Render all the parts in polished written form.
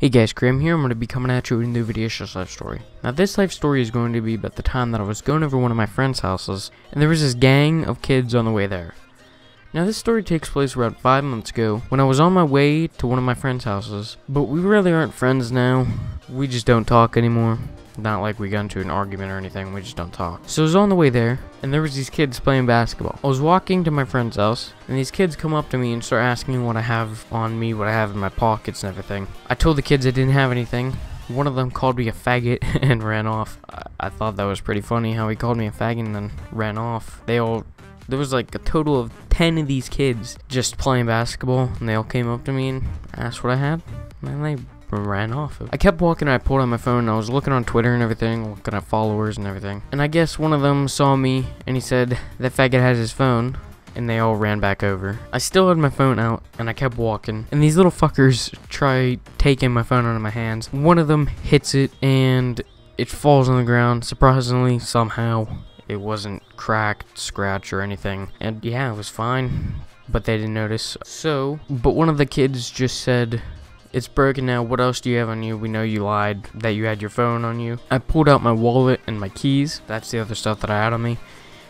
Hey guys, Graham here. I'm going to be coming at you with a new video, just life story. Now this life story is going to be about the time that I was going over one of my friend's houses, and there was this gang of kids on the way there. Now this story takes place around 5 months ago, when I was on my way to one of my friend's houses, but we really aren't friends now. We just don't talk anymore. Not like we got into an argument or anything, we just don't talk. So I was on the way there, and there was these kids playing basketball. I was walking to my friend's house, and these kids come up to me and start asking what I have on me, what I have in my pockets and everything. I told the kids I didn't have anything. One of them called me a faggot and ran off. I thought that was pretty funny how he called me a faggot and then ran off. There was like a total of 10 of these kids just playing basketball, and they all came up to me and asked what I had, and they ran off. I kept walking, I pulled out my phone, and I was looking on Twitter and everything, looking at followers and everything. And I guess one of them saw me, and he said that faggot has his phone, and they all ran back over. I still had my phone out, and I kept walking, and these little fuckers try taking my phone out of my hands. One of them hits it, and it falls on the ground. Surprisingly, somehow, it wasn't cracked, scratched, or anything. And yeah, it was fine, but they didn't notice. But one of the kids just said, "It's broken now, what else do you have on you? We know you lied, that you had your phone on you." I pulled out my wallet and my keys. That's the other stuff that I had on me.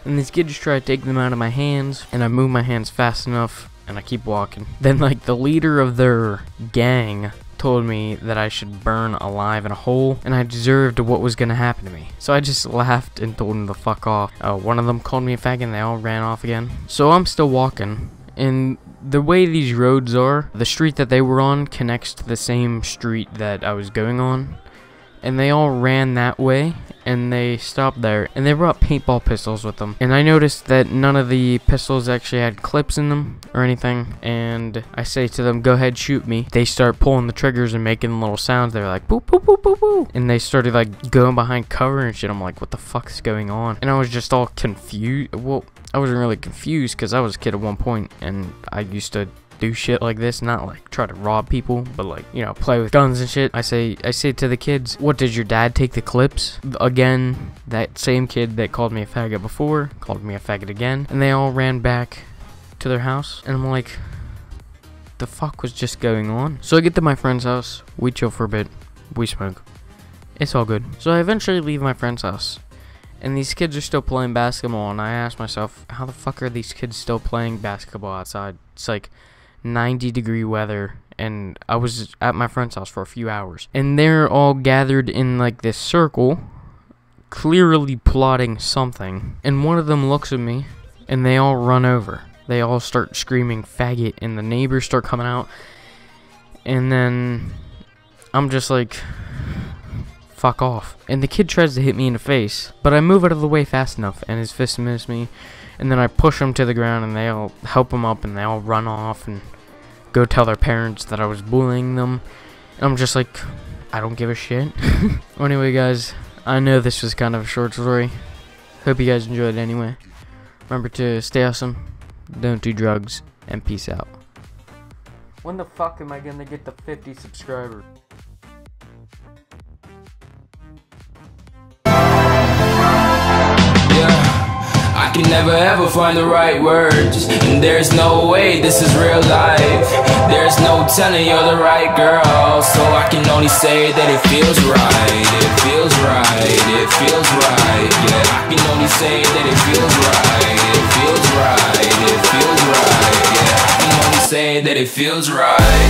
And these kids tried to take them out of my hands, and I moved my hands fast enough, and I keep walking. Then like the leader of their gang told me that I should burn alive in a hole, and I deserved what was gonna happen to me. So I just laughed and told them to fuck off. One of them called me a faggot, and they all ran off again. So I'm still walking, and the way these roads are, the street that they were on connects to the same street that I was going on, and they all ran that way, and they stopped there, and they brought paintball pistols with them. And I noticed that none of the pistols actually had clips in them or anything, and I say to them, "Go ahead, shoot me." They start pulling the triggers and making little sounds. They're like boop boop boop boop boop, and they started like going behind cover and shit. I'm like, what the fuck is going on? And I was just all confused. Well, I wasn't really confused because I was a kid at one point, and I used to do shit like this, not like try to rob people, but like, you know, play with guns and shit. I say to the kids, "What, did your dad take the clips?" Again, that same kid that called me a faggot before called me a faggot again, and they all ran back to their house, and I'm like, the fuck was just going on? So I get to my friend's house, we chill for a bit, we smoke, it's all good. So I eventually leave my friend's house, and these kids are still playing basketball, and I ask myself, how the fuck are these kids still playing basketball outside? It's like 90-degree weather, and I was at my friend's house for a few hours, and they're all gathered in like this circle, clearly plotting something, and one of them looks at me, and they all run over. They all start screaming faggot, and the neighbors start coming out, and then I'm just like, fuck off. And the kid tries to hit me in the face, but I move out of the way fast enough, and his fist missed me. And then I push him to the ground, and they all help him up, and they all run off and go tell their parents that I was bullying them. And I'm just like, I don't give a shit. Well, anyway, guys, I know this was kind of a short story. Hope you guys enjoyed it anyway. Remember to stay awesome, don't do drugs, and peace out. When the fuck am I gonna get to 50 subscribers? I can never ever find the right words, and there's no way this is real life. There's no telling you're the right girl, so I can only say that it feels right. It feels right, it feels right. Yeah, I can only say that it feels right. It feels right, it feels right. Yeah, I can only say that it feels right.